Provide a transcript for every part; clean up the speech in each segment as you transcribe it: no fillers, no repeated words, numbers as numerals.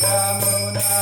Yamuna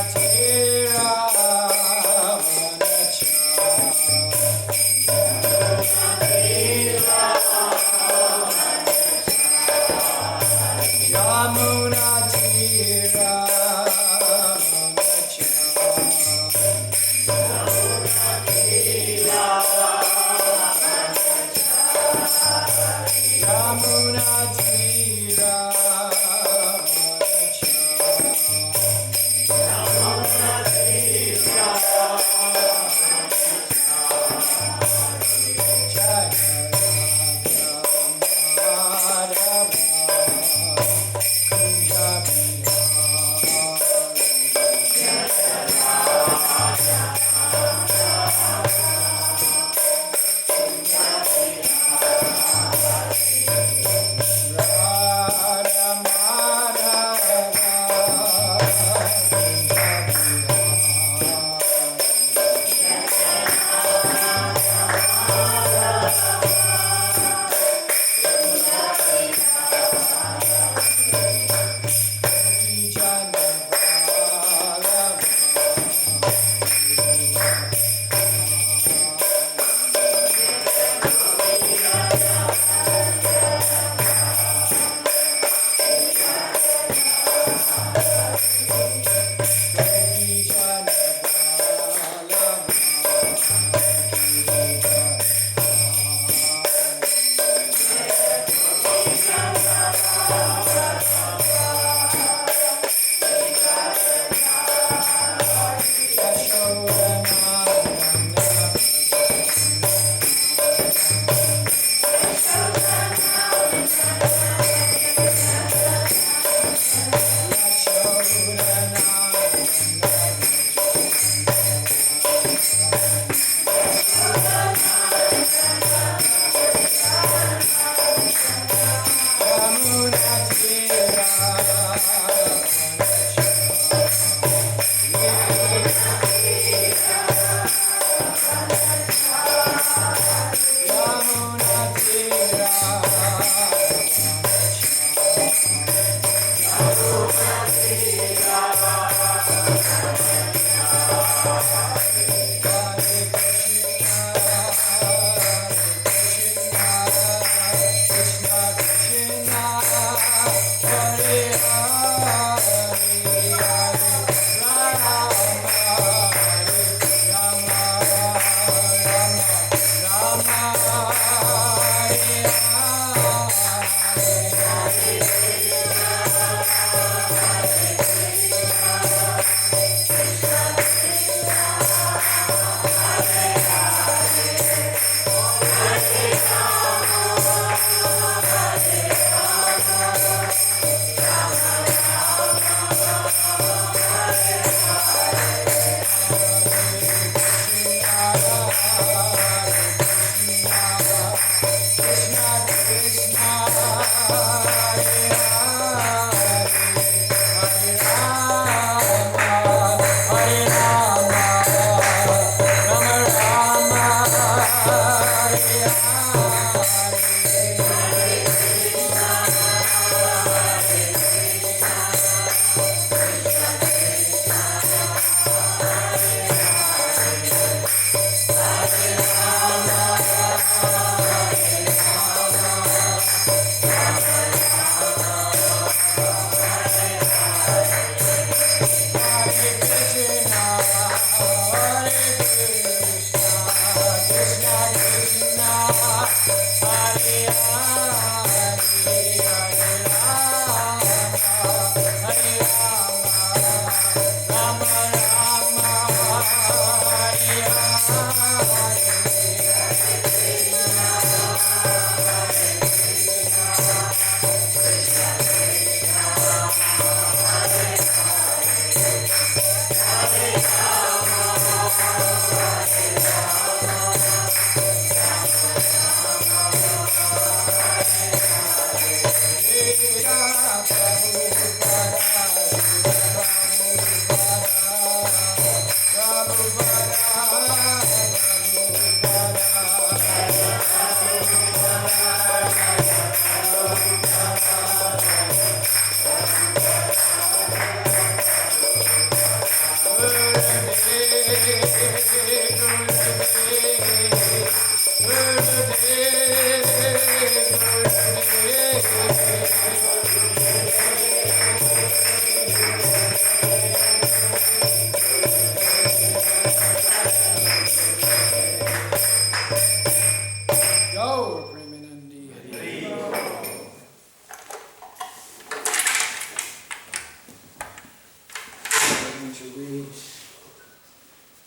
to read.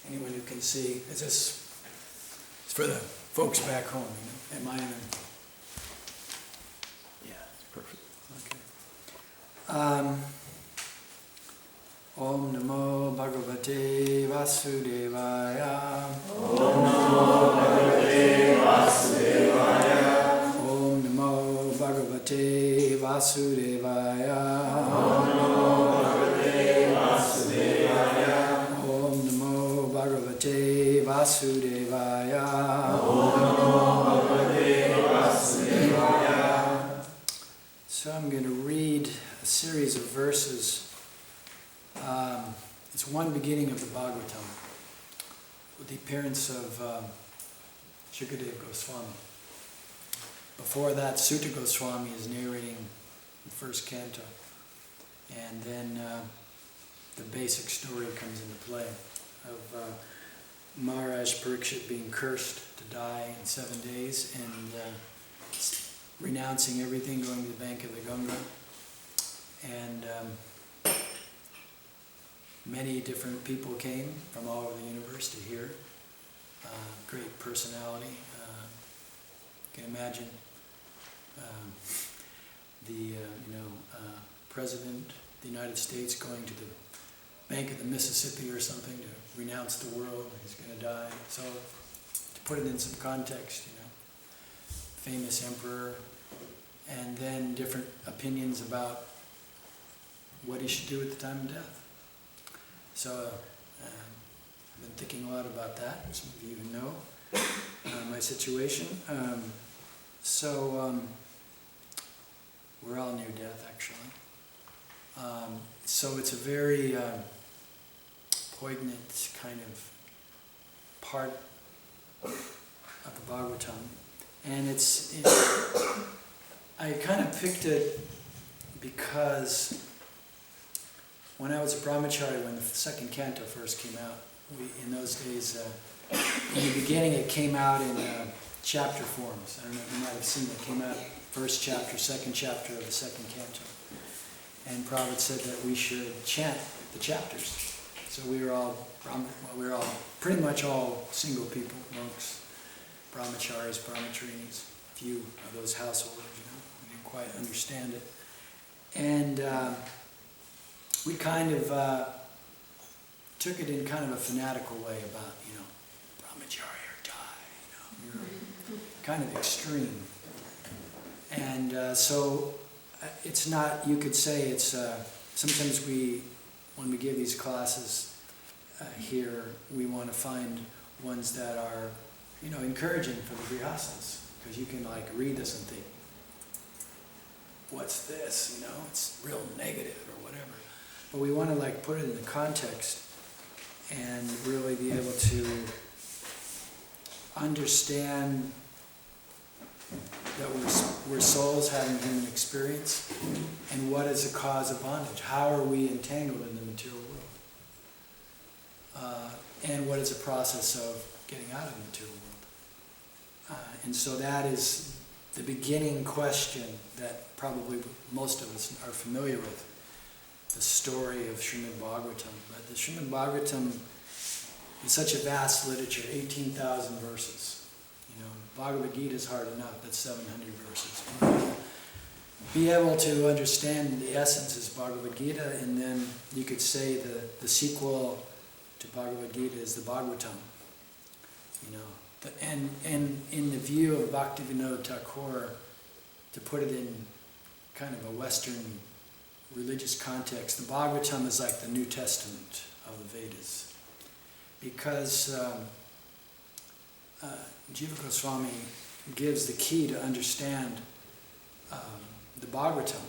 Anyone who can see. It's for the folks back home, you know. Am I in? Yeah, it's perfect. Okay. Om Namo Bhagavate Vasudevaya. Om Namo Bhagavate Vasudevaya. Om Namo Bhagavate Vasudevaya. Om Namo Bhagavate Vasudevaya. Om Namo Bhagavate Vasudevaya. Om Namo Bhagavate Vasudevaya. So I'm going to read a series of verses. It's one beginning of the Bhagavatam with the appearance of Shukadeva Goswami. Before that, Sutta Goswami is narrating the first canto, and then the basic story comes into play of Maharaja Parikshit being cursed to die in 7 days and renouncing everything, going to the bank of the Ganga, and many different people came from all over the universe to hear. Great personality. You can imagine the President of the United States going to the bank of the Mississippi or something to renounce the world. He's going to die. So to put it in some context, famous emperor, and then different opinions about what he should do at the time of death. So I've been thinking a lot about that. Some of you know my situation. We're all near death, actually. So it's a very poignant kind of part of the Bhagavatam. And I kind of picked it because when I was a brahmachari, when the second canto first came out, in those days, in the beginning it came out in chapter forms. I don't know if you might have seen it. It came out first chapter, second chapter of the second canto. And Prabhupada said that we should chant the chapters. So we were all pretty much all single people, monks, brahmacharis, brahmacharinis, a few of those householders, we didn't quite understand it. And we kind of took it in kind of a fanatical way about, brahmachari or die, we were kind of extreme. And so it's not, you could say it's, sometimes when we give these classes here, we want to find ones that are, encouraging for the grihastas, because you can read this and think, what's this, it's real negative or whatever. But we want to put it in the context and really be able to understand that we're souls having human experience, and what is the cause of bondage? How are we entangled in the material world? And what is the process of getting out of the material world? And so that is the beginning question that probably most of us are familiar with, the story of Shrimad Bhagavatam. But the Shrimad Bhagavatam is such a vast literature, 18,000 verses. Bhagavad Gita is hard enough, that's 700 verses. Be able to understand the essence is Bhagavad Gita, and then you could say the sequel to Bhagavad Gita is the Bhagavatam. And in the view of Bhaktivinoda Thakur, to put it in kind of a Western religious context, the Bhagavatam is like the New Testament of the Vedas. Because Jiva Goswami gives the key to understand the Bhagavatam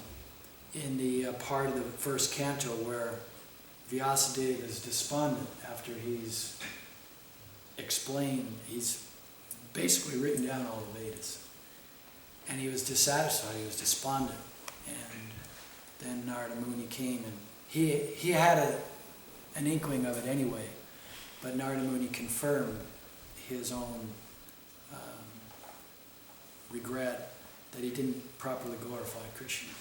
in the part of the first canto where Vyasadeva is despondent after he's explained, he's basically written down all the Vedas. And he was dissatisfied, he was despondent. And then Narada Muni came, and he had an inkling of it anyway, but Narada Muni confirmed his own regret that he didn't properly glorify Krishna.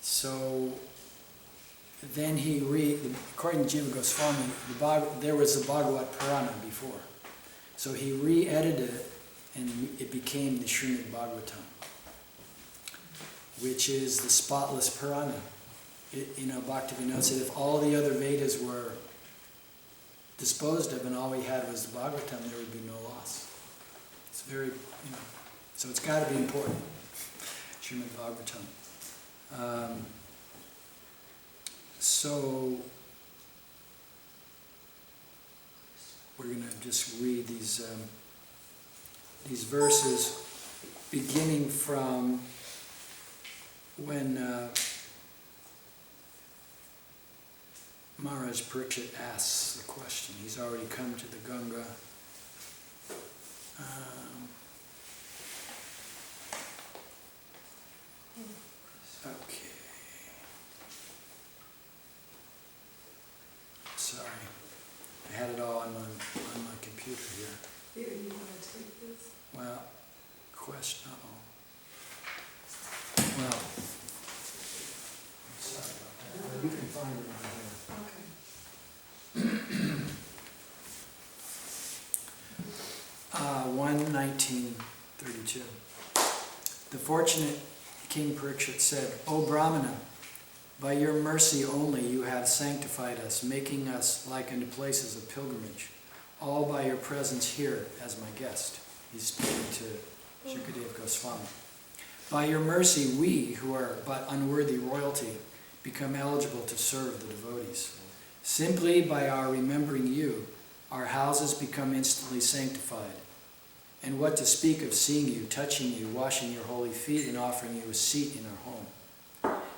So then according to Jiva Goswami, there was the Bhagavad Purana before. So he re-edited it, and it became the Shrimad Bhagavatam, which is the spotless Purana. Bhaktivinoda said if all the other Vedas were disposed of and all we had was the Bhagavatam, there would be no loss. It's very, so it's got to be important, Shrimad Bhagavatam. So we're going to just read these verses, beginning from when Maharaja Parikshit asks the question. He's already come to the Ganga. Okay. Sorry. I had it all on my computer here. Here, you want to take this? Well, question. Well, sorry about that. You can find it on here. Okay. 1:19:32. The fortunate King Parikshit said, O Brahmana, by your mercy only you have sanctified us, making us like unto places of pilgrimage, all by your presence here as my guest. He's speaking to Shukadeva Goswami. By your mercy we, who are but unworthy royalty, become eligible to serve the devotees. Simply by our remembering you, our houses become instantly sanctified. And what to speak of seeing you, touching you, washing your holy feet, and offering you a seat in our home.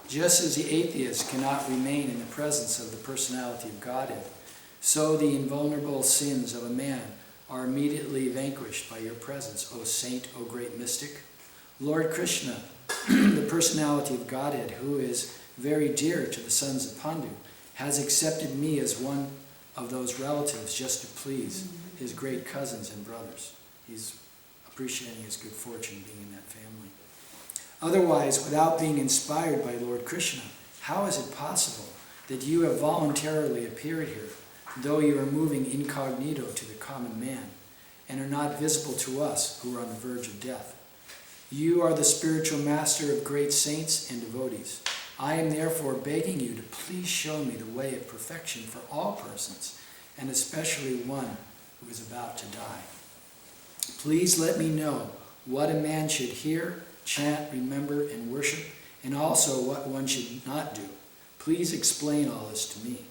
Just as the atheist cannot remain in the presence of the personality of Godhead, so the invulnerable sins of a man are immediately vanquished by your presence, O saint, O great mystic. Lord Krishna, the personality of Godhead, who is very dear to the sons of Pandu, has accepted me as one of those relatives just to please his great cousins and brothers. He's appreciating his good fortune being in that family. Otherwise, without being inspired by Lord Krishna, how is it possible that you have voluntarily appeared here, though you are moving incognito to the common man, and are not visible to us who are on the verge of death? You are the spiritual master of great saints and devotees. I am therefore begging you to please show me the way of perfection for all persons, and especially one who is about to die. Please let me know what a man should hear, chant, remember, and worship, and also what one should not do. Please explain all this to me.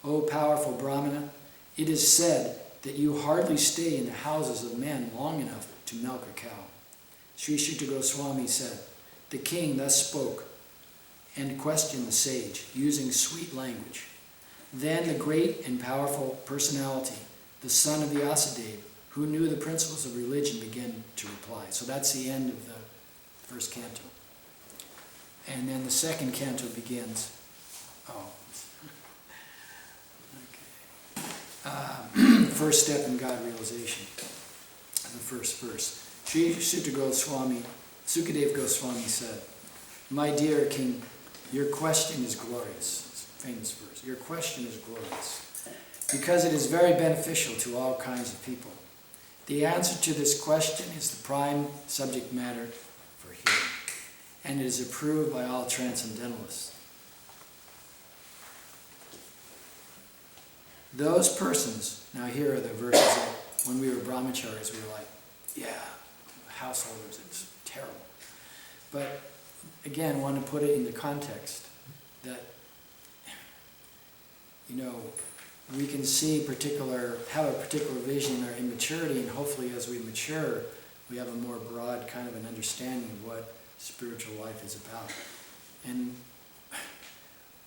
O powerful Brahmana, it is said that you hardly stay in the houses of men long enough to milk a cow. Sri Shukadeva Goswami said, the king thus spoke and questioned the sage, using sweet language. Then the great and powerful personality, the son of the Asadeva, who knew the principles of religion, began to reply. So that's the end of the first canto. And then the second canto begins. First step in God realization. The first verse. Sri Shukadeva Goswami said, my dear king, your question is glorious. It's a famous verse. Your question is glorious, because it is very beneficial to all kinds of people. The answer to this question is the prime subject matter for hearing, and it is approved by all transcendentalists. Those persons, now here are the verses that when we were brahmacharis, we were like, yeah, householders, it's terrible. But again, I want to put it in the context that, we can have a particular vision in our immaturity, and hopefully as we mature, we have a more broad kind of an understanding of what spiritual life is about. And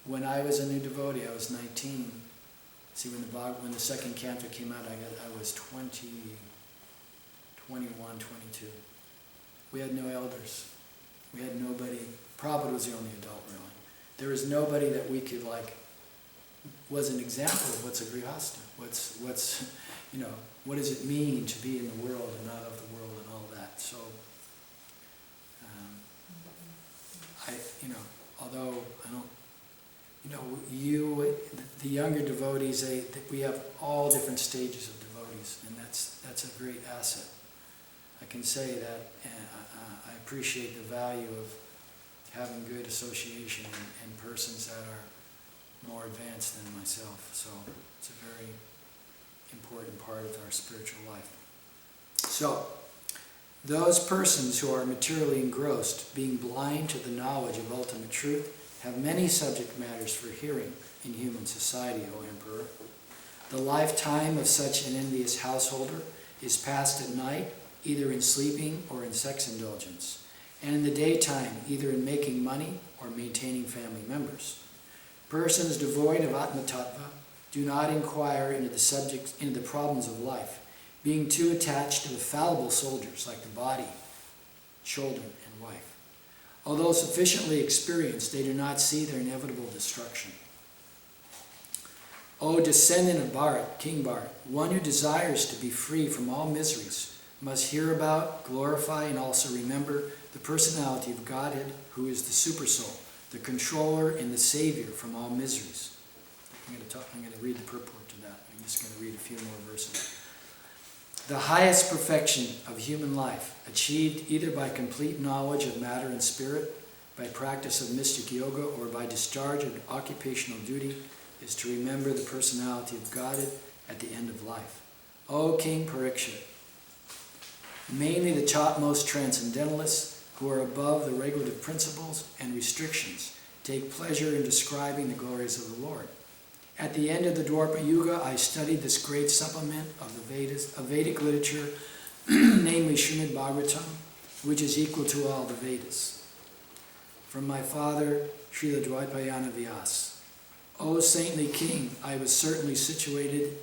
when I was a new devotee, I was 19. See, when the second canto came out, I was 20, 21, 22. We had no elders. We had nobody. Prabhupada was the only adult, really. There was nobody that we could, was an example of what's a grihasta. What does it mean to be in the world and not of the world and all that. So, although the younger devotees, we have all different stages of devotees, and that's a great asset. I can say that I appreciate the value of having good association and persons that are more advanced than myself. So it's a very important part of our spiritual life. So, those persons who are materially engrossed, being blind to the knowledge of ultimate truth, have many subject matters for hearing in human society, O Emperor. The lifetime of such an envious householder is passed at night, either in sleeping or in sex indulgence, and in the daytime, either in making money or maintaining family members. Persons devoid of Atma Tattva do not inquire into the problems of life, being too attached to the fallible soldiers like the body, children, and wife. Although sufficiently experienced, they do not see their inevitable destruction. O descendant of Bharat, King Bharat, one who desires to be free from all miseries must hear about, glorify, and also remember the personality of Godhead, who is the Supersoul, the controller and the savior from all miseries. I'm going to read the purport to that. I'm just going to read a few more verses. The highest perfection of human life, achieved either by complete knowledge of matter and spirit, by practice of mystic yoga, or by discharge of occupational duty, is to remember the personality of Godhead at the end of life. O King Parikshit, mainly the topmost transcendentalists, who are above the regulative principles and restrictions, take pleasure in describing the glories of the Lord. At the end of the Dwapara Yuga, I studied this great supplement of the Vedas, of Vedic literature, namely Shrimad Bhagavatam, which is equal to all the Vedas. From my father, Srila Dvaipayana Vyas. O saintly king, I was certainly situated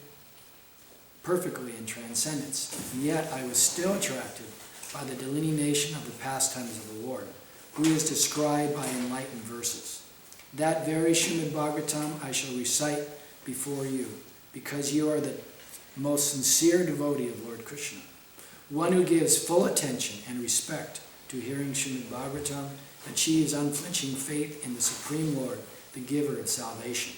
perfectly in transcendence, and yet I was still attracted by the delineation of the pastimes of the Lord, who is described by enlightened verses. That very Shrimad Bhagavatam I shall recite before you, because you are the most sincere devotee of Lord Krishna. One who gives full attention and respect to hearing Shrimad Bhagavatam achieves unflinching faith in the Supreme Lord, the giver of salvation.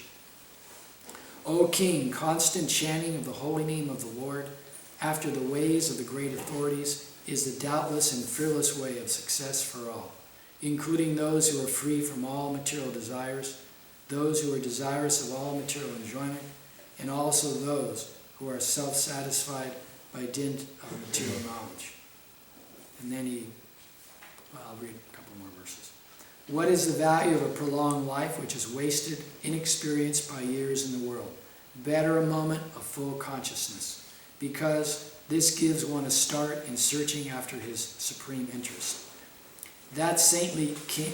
O King, constant chanting of the holy name of the Lord, after the ways of the great authorities, is the doubtless and fearless way of success for all, including those who are free from all material desires, those who are desirous of all material enjoyment, and also those who are self-satisfied by dint of material knowledge. And then I'll read a couple more verses. What is the value of a prolonged life which is wasted, inexperienced by years in the world? Better a moment of full consciousness, because this gives one a start in searching after his supreme interest. That saintly king,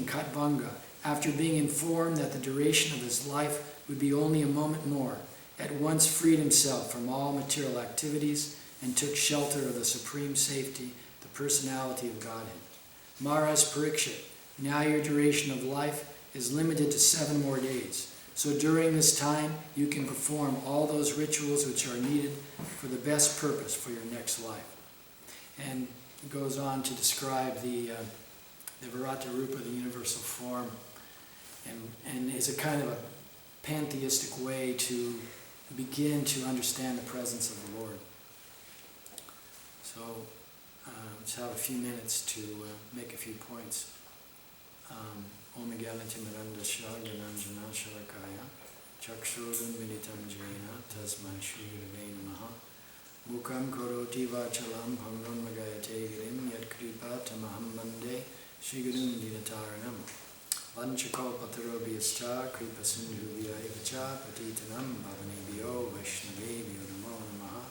Katvanga, after being informed that the duration of his life would be only a moment more, at once freed himself from all material activities and took shelter of the supreme safety, the personality of Godhead. Maharaja Parikshit, now your duration of life is limited to 7 more days. So during this time, you can perform all those rituals which are needed for the best purpose for your next life. And it goes on to describe the Virata Rupa, the universal form, and is a kind of a pantheistic way to begin to understand the presence of the Lord. So let's have a few minutes to make a few points. Om Gyanati Mirandasya Gyananjana Shalakaya Chakshurun Militam Jena Tasmai Shri Gurave Namaha Mukam Karoti Vachalam Bhangam Magayate Girim Yat Kripa Tamaham Bande Shri Gurum Dinataranam Vanchakalpatarobhyascha Kripa Sindhu Vyayevacha Patitanam Bhavanebhyo Vaishnavebhyo Namo Namaha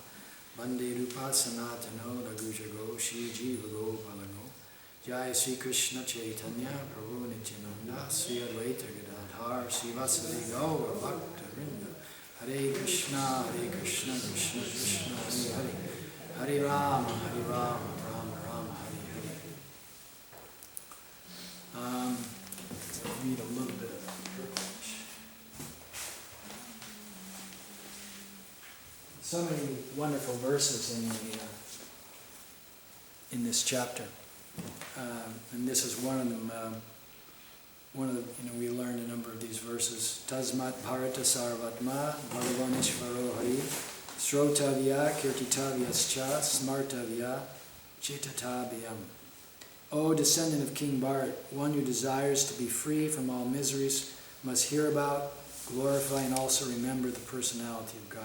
Bande Rupa Sanatano Ragujago Shri Jivago Palano Jai Sri Krishna Chaitanya Prabhu Nityananda Sri Advaita Gadadhar Sri Vasudeva Gaura Bhakta Vrinda Hare Krishna Krishna Krishna Hare Hare Hare Rama Rama Rama Hare Hare. I'll read a little bit of that. So many wonderful verses in this chapter. And this is one of them. one of the, we learned a number of these verses. Tasmat bharata sarvatma bhagavanishvaro hari srotavya kirtitavyascha smartavya chetatabhyam. O descendant of King Bharat, one who desires to be free from all miseries must hear about, glorify, and also remember the personality of God.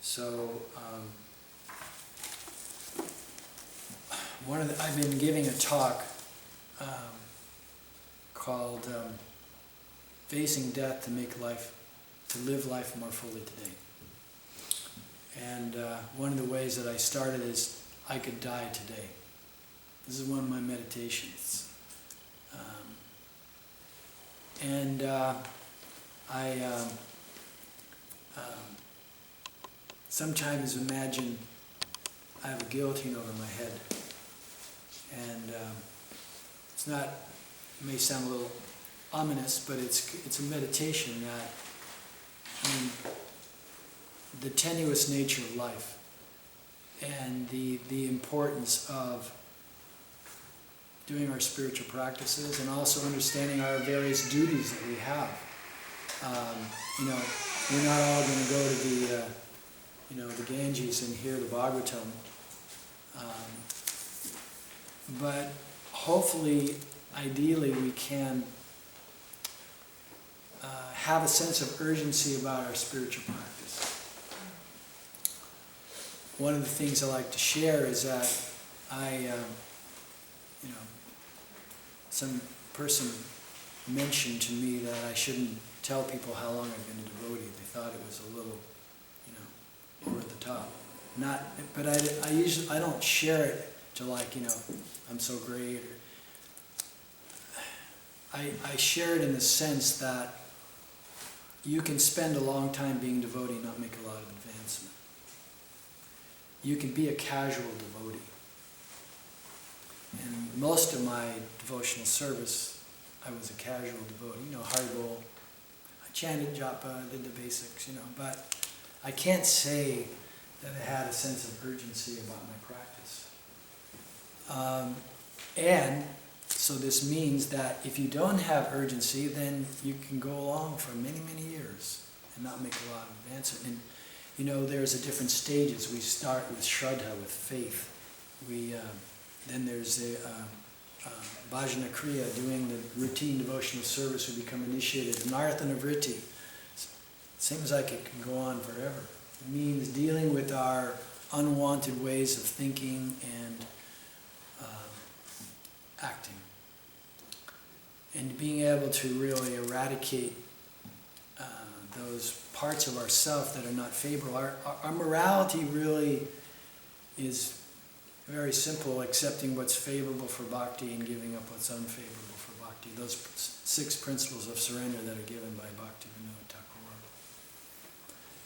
So, I've been giving a talk called Facing Death to live life more fully today. And one of the ways that I started is, I could die today. This is one of my meditations. I sometimes imagine I have a guillotine over my head. And it's not, it may sound a little ominous, but it's a meditation that, the tenuous nature of life and the importance of doing our spiritual practices and also understanding our various duties that we have. We're not all going to go to the Ganges and hear the Bhagavatam. But hopefully, ideally, we can have a sense of urgency about our spiritual practice. One of the things I like to share is that some person mentioned to me that I shouldn't tell people how long I've been a devotee. They thought it was a little, over the top. But I don't share it to I'm so great. I share it in the sense that you can spend a long time being devotee and not make a lot of advancement. You can be a casual devotee. And most of my devotional service, I was a casual devotee, Haribol. I chanted japa, did the basics, but I can't say that I had a sense of urgency about my practice. And so this means that if you don't have urgency, then you can go along for many, many years and not make a lot of advancement. And there's different stages. We start with Shraddha, with faith. Then there's the Bhajana Kriya, doing the routine devotional service. We become initiated. Narthana Vritti. Seems like it can go on forever. It means dealing with our unwanted ways of thinking and acting. And being able to really eradicate those parts of ourself that are not favorable. Our morality really is very simple, accepting what's favorable for bhakti and giving up what's unfavorable for bhakti. Those 6 principles of surrender that are given by Bhaktivinoda Thakur.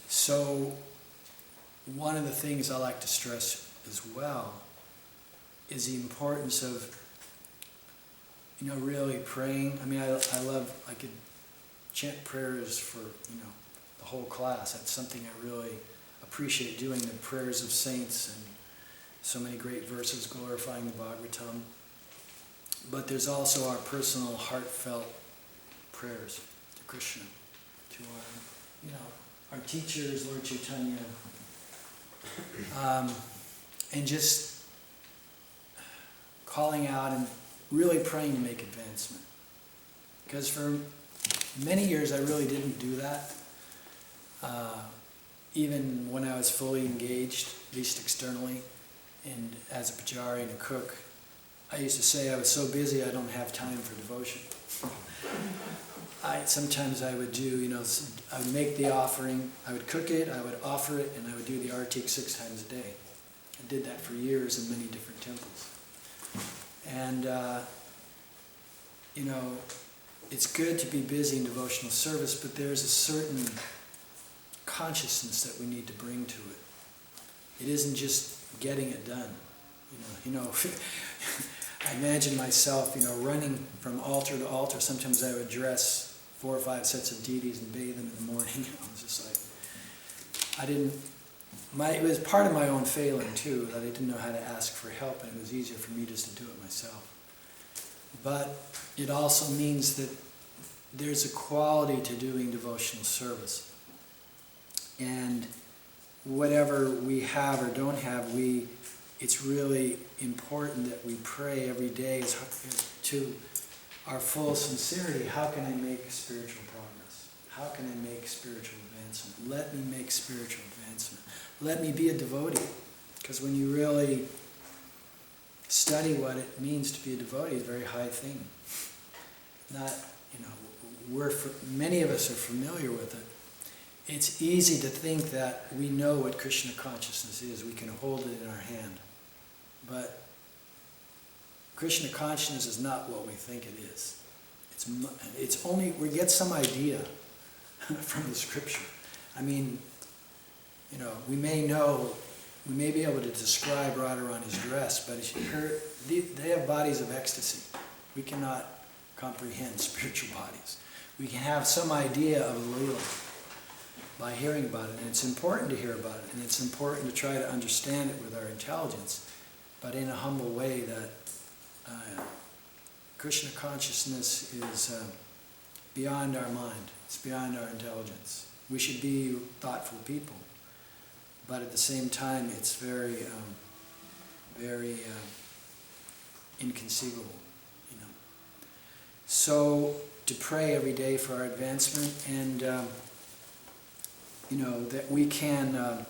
So, one of the things I like to stress as well is the importance of, really praying. I could chant prayers for, the whole class. That's something I really appreciate doing, the prayers of saints and so many great verses glorifying the Bhagavatam. But there's also our personal heartfelt prayers to Krishna, to our teachers, Lord Chaitanya, and just calling out and really praying to make advancement. Because for many years I really didn't do that. Even when I was fully engaged, at least externally, and as a pujari and a cook, I used to say I was so busy I don't have time for devotion. Sometimes I would do, I would make the offering, I would cook it, I would offer it, and I would do the artik 6 times a day. I did that for years in many different temples. And, it's good to be busy in devotional service, but there's a certain consciousness that we need to bring to it. It isn't just getting it done. I imagine myself, running from altar to altar. Sometimes I would dress 4 or 5 sets of deities and bathe them in the morning. I was just like, it was part of my own failing too, that I didn't know how to ask for help, and it was easier for me just to do it myself. but it also means that there's a quality to doing devotional service. And whatever we have or don't have, it's really important that we pray every day to our full sincerity. How can I make spiritual progress? How can I make spiritual advancement? Let me make spiritual advancement. Let me be a devotee. Because when you really study what it means to be a devotee, it's a very high thing. Not, many of us are familiar with it. It's easy to think that we know what Krishna consciousness is. We can hold it in our hand. But Krishna consciousness is not what we think it is. It's only, we get some idea from the scripture. I mean, we may be able to describe Radharani's dress, but as you heard, they have bodies of ecstasy. We cannot comprehend spiritual bodies. We can have some idea of Leela by hearing about it, and it's important to hear about it, and it's important to try to understand it with our intelligence, but in a humble way that Krishna consciousness is beyond our mind. It's beyond our intelligence. We should be thoughtful people, but at the same time, it's very, very inconceivable. So to pray every day for our advancement, and that we can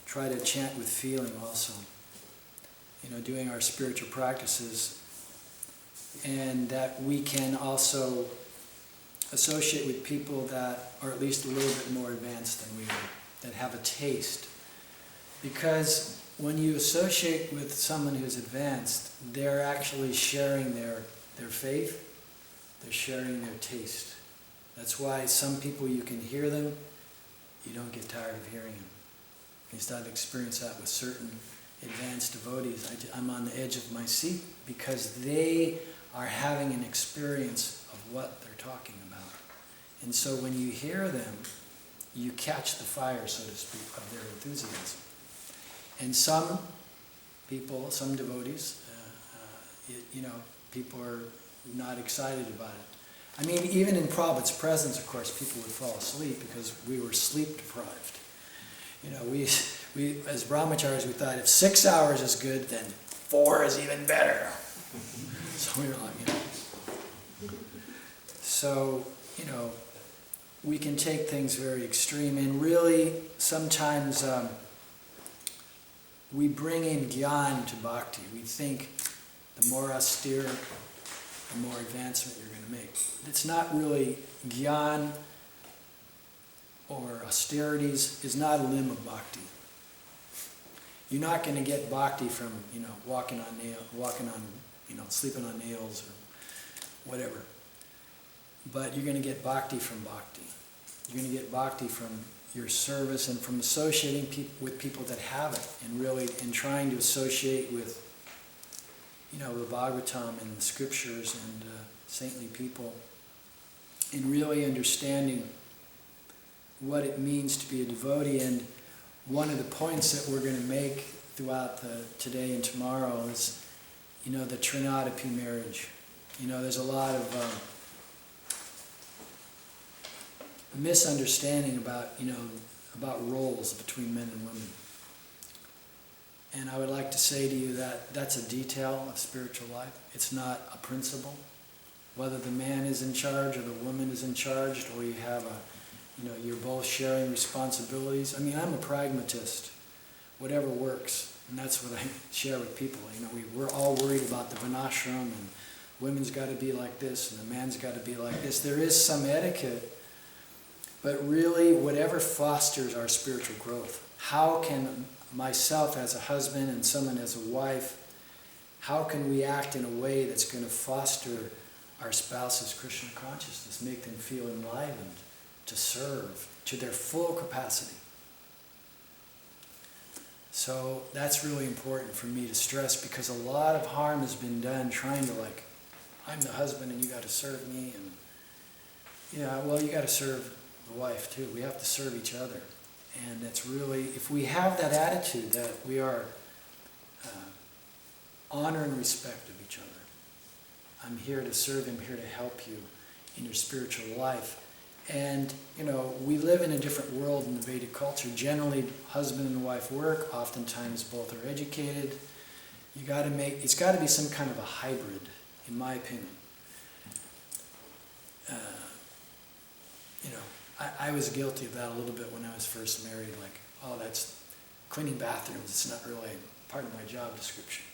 try to chant with feeling also. Doing our spiritual practices, and that we can also associate with people that are at least a little bit more advanced than we are, that have a taste. Because when you associate with someone who's advanced, they're actually sharing their faith, they're sharing their taste. That's why some people, you can hear them, you don't get tired of hearing them. At least I've experienced that with certain advanced devotees. I'm on the edge of my seat because they are having an experience of what they're talking about. And so when you hear them, you catch the fire, so to speak, of their enthusiasm. And some people, some devotees, people are not excited about it. I mean, even in Prabhupada's presence, of course, people would fall asleep because we were sleep deprived. We as brahmacharis, we thought if 6 hours is good, then 4 is even better. So we were like, So, we can take things very extreme, and really sometimes we bring in gyan to bhakti. We think the more austere, the more advancement you're going to make. It's not really gyan or austerities is not a limb of bhakti. You're not going to get bhakti from, sleeping on nails or whatever. But you're going to get bhakti from bhakti. You're going to get bhakti from your service and from associating with people that have it, and trying to associate with, the Bhagavatam and the scriptures and saintly people, and really understanding what it means to be a devotee. And one of the points that we're going to make throughout today and tomorrow is, the Trinadapi marriage. There's a lot of misunderstanding about roles between men and women. And I would like to say to you that that's a detail of spiritual life. It's not a principle. Whether the man is in charge or the woman is in charge, or you have you're both sharing responsibilities. I mean, I'm a pragmatist. Whatever works. And that's what I share with people. We're all worried about the Varnashram, and women's got to be like this, and the man's got to be like this. There is some etiquette, but really, whatever fosters our spiritual growth. How can myself as a husband and someone as a wife, how can we act in a way that's going to foster our spouse's Krishna consciousness, make them feel enlivened to serve to their full capacity? So that's really important for me to stress, because a lot of harm has been done trying to I'm the husband and you got to serve me, and you got to serve the wife too. We have to serve each other. And it's really, if we have that attitude that we are honor and respect of each other. I'm here to serve, I'm here to help you in your spiritual life. And, we live in a different world in the Vedic culture. Generally, husband and wife work, oftentimes both are educated. It's got to be some kind of a hybrid, in my opinion. I was guilty of that a little bit when I was first married, like, oh, that's cleaning bathrooms, it's not really part of my job description.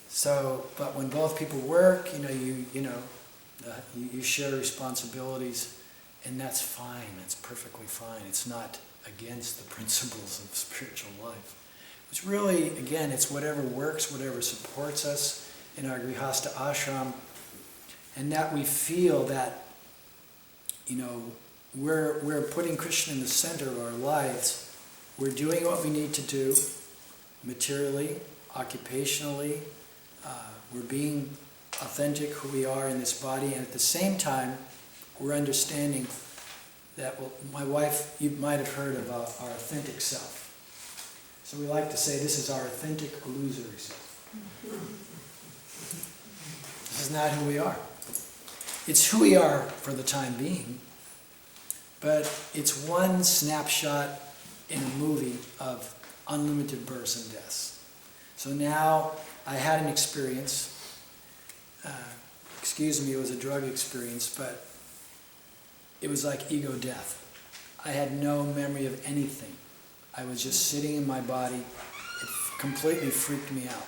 So, but when both people work, you share responsibilities, and that's fine, that's perfectly fine. It's not against the principles of spiritual life. It's really, again, it's whatever works, whatever supports us in our grihastha ashram, and that we feel that, we're putting Krishna in the center of our lives. We're doing what we need to do, materially, occupationally. We're being authentic who we are in this body, and at the same time, we're understanding that, well, my wife, you might have heard of our authentic self. So we like to say this is our authentic illusory self. This is not who we are. It's who we are for the time being, but it's one snapshot in a movie of unlimited births and deaths. So now I had an experience, it was a drug experience, but it was like ego death. I had no memory of anything. I was just sitting in my body. It completely freaked me out.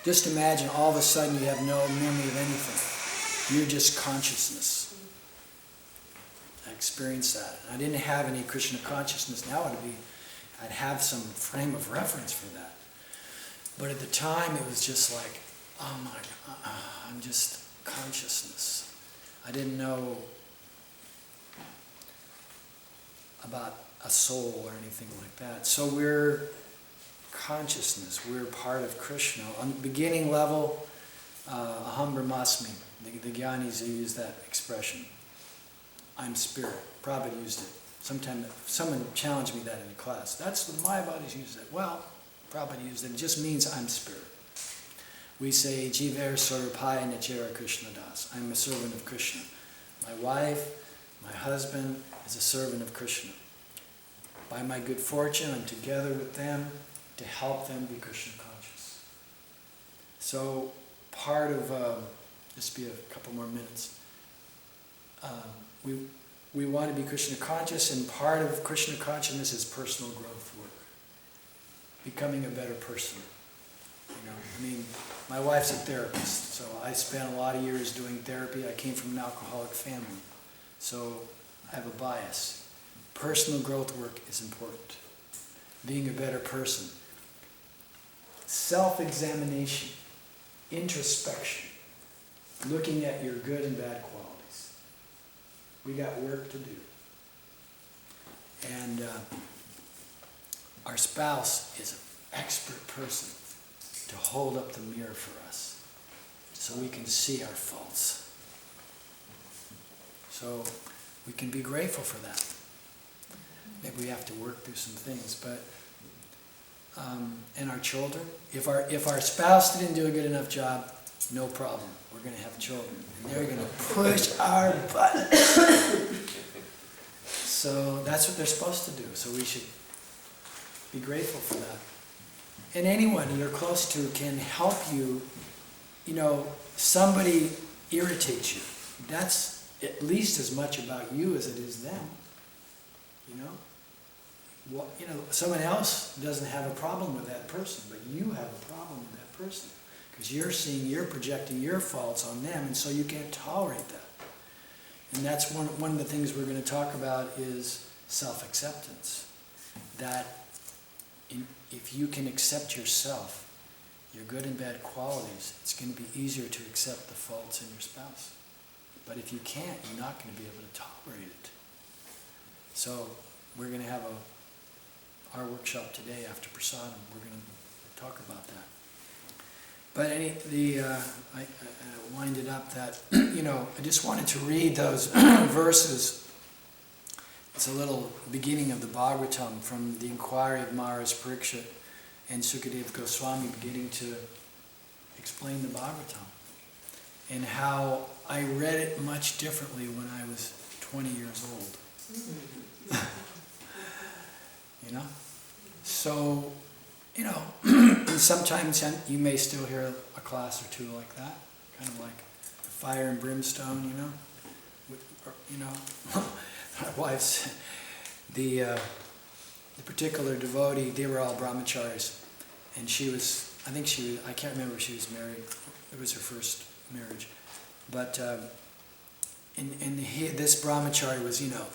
Just imagine all of a sudden you have no memory of anything. You're just consciousness. I experienced that. I didn't have any Krishna consciousness. Now I'd have some frame of reference for that. But at the time it was just like, oh my God, I'm just consciousness. I didn't know about a soul or anything like that. So we're consciousness. We're part of Krishna. On the beginning level, aham brahmasmi. The Gyanis use that expression. I'm spirit. Prabhupada used it. Someone challenged me that in a class. That's what Mayavadis use it. Well, Prabhupada used it. It just means I'm spirit. We say, Jiver Sarupaya Nachera Krishna Das. I'm a servant of Krishna. My wife, my husband is a servant of Krishna. By my good fortune, I'm together with them to help them be Krishna conscious. So part of, just be a couple more minutes, we want to be Krishna conscious, and part of Krishna consciousness is personal growth work. Becoming a better person. My wife's a therapist, so I spent a lot of years doing therapy. I came from an alcoholic family, so I have a bias. Personal growth work is important. Being a better person. Self-examination, introspection, looking at your good and bad qualities. We got work to do. And our spouse is an expert person to hold up the mirror for us so we can see our faults. So we can be grateful for that. Maybe we have to work through some things, but and our children, if our spouse didn't do a good enough job, no problem. We're going to have children, and they're going to push our buttons. So that's what they're supposed to do. So we should be grateful for that. And anyone you're close to can help you. Somebody irritates you. That's at least as much about you as it is them. Someone else doesn't have a problem with that person, but you have a problem with that person because you're projecting your faults on them, and so you can't tolerate that. And that's one of the things we're going to talk about is self-acceptance. That if you can accept yourself, your good and bad qualities, it's going to be easier to accept the faults in your spouse. But if you can't, you're not going to be able to tolerate it. So we're going to have our workshop today after Prasadam. We're going to talk about that. But I wind it up that, I just wanted to read those verses. It's a little beginning of the Bhagavatam from the inquiry of Maharaja Parikshit and Shukadeva Goswami beginning to explain the Bhagavatam, and how I read it much differently when I was 20 years old. You know? So, you know, sometimes you may still hear a class or two like that, kind of like fire and brimstone, you know? You know, my wife's, the particular devotee, they were all brahmacharis, and she was, I can't remember if she was married, it was her first marriage, but this brahmachari was, you know,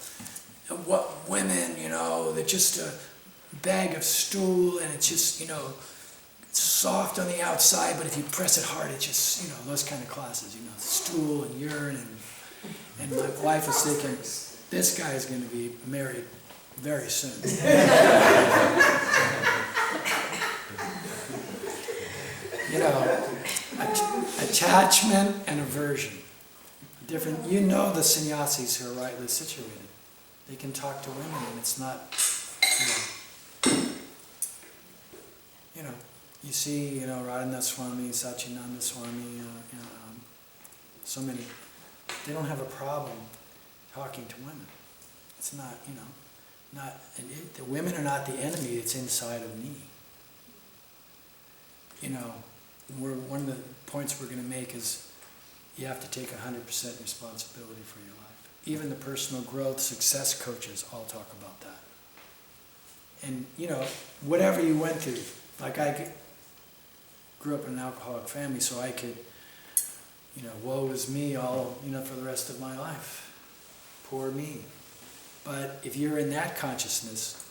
what women, you know, they're just a bag of stool, and it's just, you know, it's soft on the outside, but if you press it hard, it just, you know, those kind of classes, you know, stool and urine, and my wife was thinking, this guy is going to be married very soon. You know, attachment and aversion. Different. You know the sannyasis who are rightly situated. They can talk to women, and it's not, you know, you see, you know, Radhanath Swami, Sachinanda Swami, so many, they don't have a problem talking to women. It's not, you know, the women are not the enemy, it's inside of me. You know, one of the points we're going to make is you have to take 100% responsibility for your life. Even the personal growth success coaches all talk about that. And, you know, whatever you went through, like I grew up in an alcoholic family, so I could, you know, woe is me all, you know, for the rest of my life. Poor me. But if you're in that consciousness,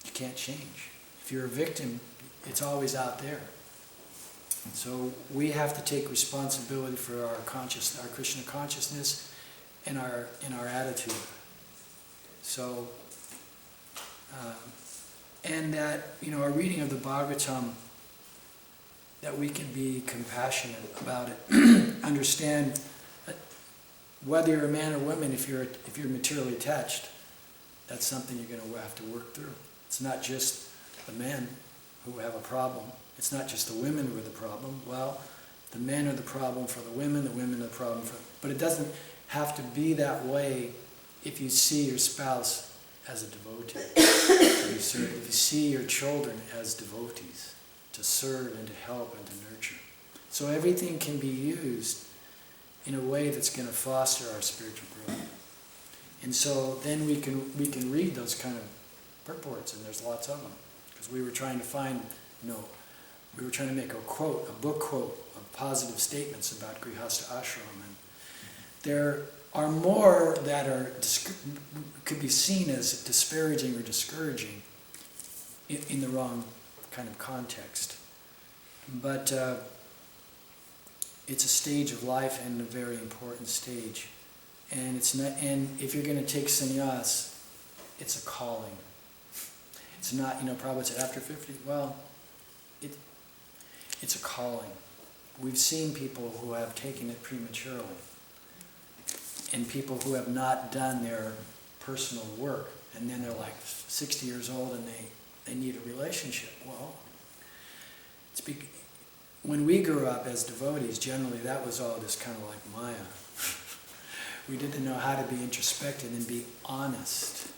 you can't change. If you're a victim, it's always out there. So we have to take responsibility for our Krishna consciousness and our attitude. So, and that, you know, our reading of the Bhagavatam, that we can be compassionate about it, understand that whether you're a man or woman, if you're materially attached, that's something you're going to have to work through. It's not just the men who have a problem. It's not just the women who are the problem. Well, the men are the problem for the women are the problem for... But it doesn't have to be that way if you see your spouse as a devotee. If you see your children as devotees, to serve and to help and to nurture. So everything can be used in a way that's going to foster our spiritual growth. And so then we can read those kind of purports, and there's lots of them. Because we were trying to find, you know, we were trying to make a book quote of positive statements about Grihastha Ashram. And there are more that could be seen as disparaging or discouraging in the wrong kind of context. But it's a stage of life, and a very important stage. And it's not, and if you're going to take sannyas, it's a calling. It's not, you know, Prabhupada said after 50, well, it's a calling. We've seen people who have taken it prematurely, and people who have not done their personal work, and then they're like 60 years old and they need a relationship. Well, when we grew up as devotees, generally that was all just kind of like Maya. We didn't know how to be introspective and be honest.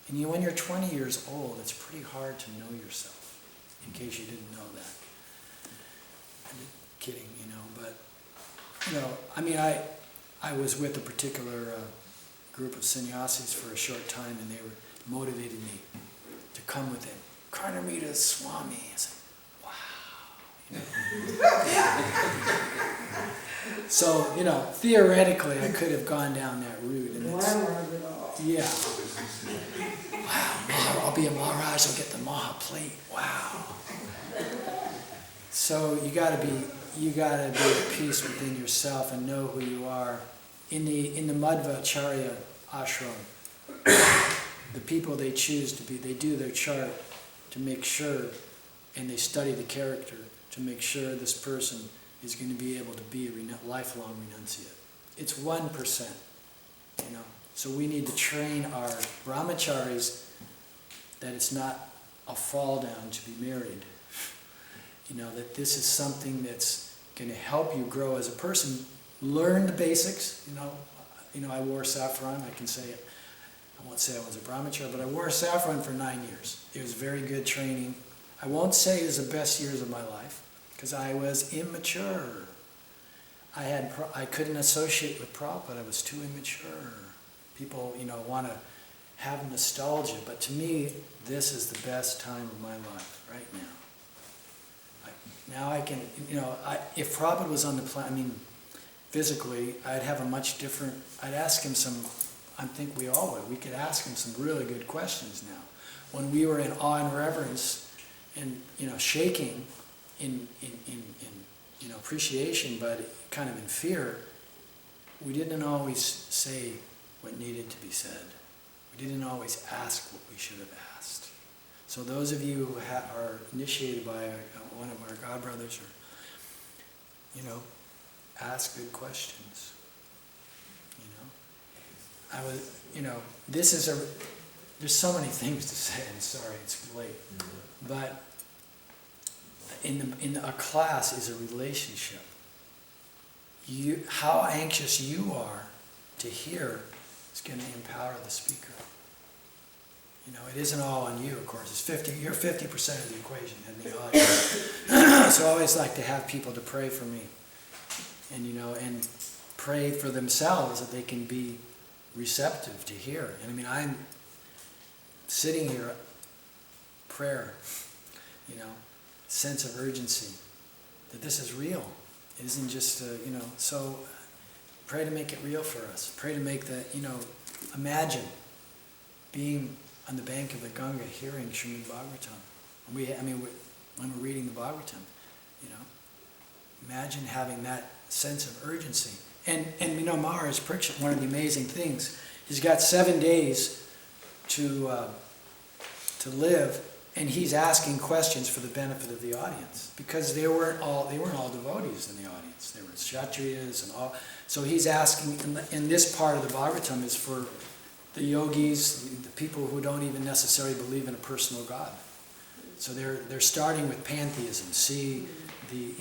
And when you're 20 years old, it's pretty hard to know yourself, in case you didn't know that. I'm kidding, you know, but, you know, I mean, I was with a particular group of sannyasis for a short time, and they motivated me to come with them. Karnamrita Swami. I said, wow. You know? So, you know, theoretically, I could have gone down that route. And yeah. Wow, I'll be a Maharaj, I'll get the Maha plate. Wow. So you gotta be at peace within yourself and know who you are. In the Madhvacharya ashram, the people they choose to be, they do their chart to make sure, and they study the character to make sure this person is going to be able to be a lifelong renunciate. It's 1%, you know. So we need to train our brahmacharis that it's not a fall down to be married. that this is something that's going to help you grow as a person. Learn the basics, I wore saffron, I can say it. I won't say I was a brahmachari, but I wore saffron for 9 years. It was very good training. I won't say it was the best years of my life, because I was immature. I couldn't associate with Prabhupada, I was too immature. People, want to have nostalgia, but to me, this is the best time of my life, right now. Now I can, if Prabhupada was on the planet, physically, I'd have a much different, I'd ask him some, I think we all would, we could ask him some really good questions now. When we were in awe and reverence and, shaking in appreciation, but kind of in fear, we didn't always say what needed to be said. We didn't always ask what we should have asked. So those of you who are initiated by one of our godbrothers, or, ask good questions. I was, there's so many things to say, I'm sorry, it's late. But in a class is a relationship. How anxious you are to hear is going to empower the speaker. It isn't all on you, of course. You're 50% of the equation and the audience. So I always like to have people to pray for me, and pray for themselves that they can be receptive to hear. And I'm sitting here, prayer, sense of urgency, that this is real. It isn't just, so pray to make it real for us. Pray to make imagine being on the bank of the Ganga hearing Shrimad Bhagavatam. When we're reading the Bhagavatam, imagine having that sense of urgency. And Maharaja Parikshit, one of the amazing things, he's got 7 days to live, and he's asking questions for the benefit of the audience, because they weren't all devotees in the audience. They were kshatriyas and all. So he's asking, and this part of the Bhagavatam is for the yogis, the people who don't even necessarily believe in a personal God. So they're starting with pantheism. See the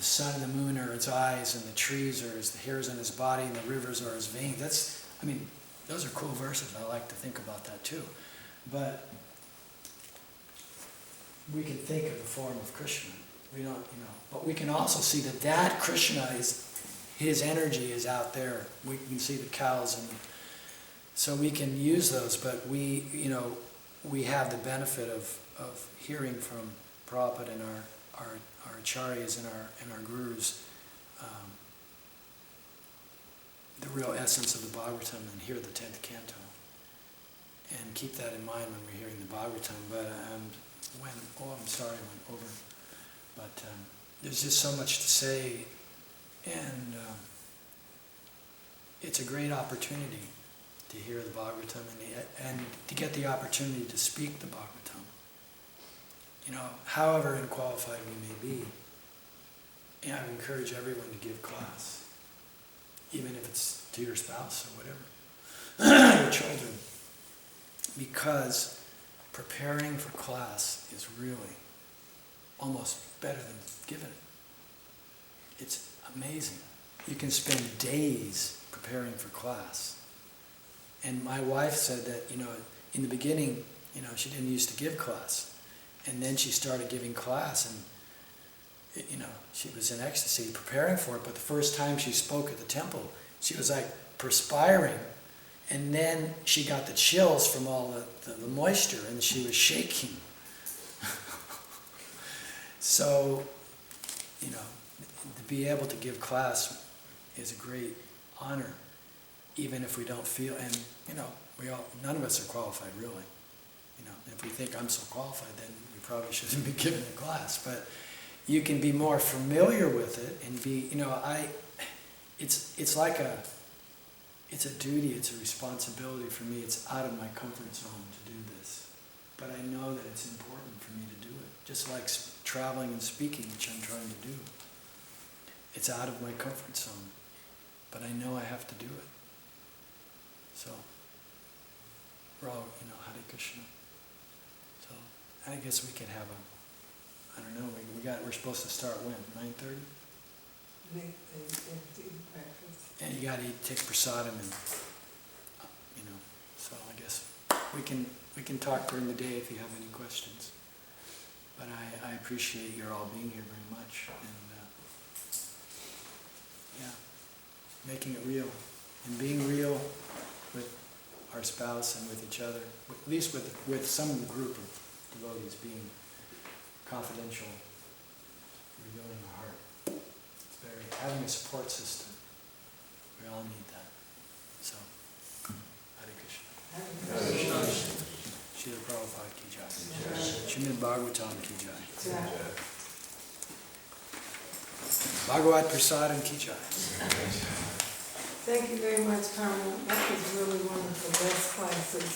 sun and the moon are his eyes, and the trees are the hairs on his body, and the rivers are his veins. Those are cool verses. I like to think about that too. But we can think of the form of Krishna. We don't, but we can also see that Krishna his energy is out there. We can see the cows, and so we can use those. But we have the benefit of hearing from Prabhupada and our acharyas and our gurus, the real essence of the Bhagavatam, and hear the 10th canto. And keep that in mind when we're hearing the Bhagavatam. But I'm sorry, I went over. But there's just so much to say, and it's a great opportunity to hear the Bhagavatam and to get the opportunity to speak the Bhagavatam. However unqualified we may be, I encourage everyone to give class, even if it's to your spouse or whatever, your children, because preparing for class is really almost better than giving it. It's amazing. You can spend days preparing for class. And my wife said that, in the beginning, she didn't used to give class. And then she started giving class, and, she was in ecstasy preparing for it. But the first time she spoke at the temple, she was like perspiring. And then she got the chills from all the moisture, and she was shaking. So, to be able to give class is a great honor, even if we don't feel, and, none of us are qualified, really. If we think I'm so qualified, then we probably shouldn't be giving a class. But you can be more familiar with it and be, it's like it's a duty, it's a responsibility for me. It's out of my comfort zone to do this. But I know that it's important for me to do it. Just like traveling and speaking, which I'm trying to do. It's out of my comfort zone. But I know I have to do it. So, we're all, Hare Krishna. So, I guess we could have I don't know, we're supposed to start when, 9:30? Make the empty breakfast. And you gotta take prasadam and, so I guess we can talk during the day if you have any questions. But I appreciate your all being here very much and, making it real and being real with our spouse and with each other, at least with some of the group of devotees, being confidential, revealing our heart. It's having a support system. We all need that. So, Hare Krishna. Srila Prabhupada ki jai. Shrimad Bhagavatam ki jai. Bhagavad Prasadam ki jai. Thank you very much, Carmen. That was really one of the best classes.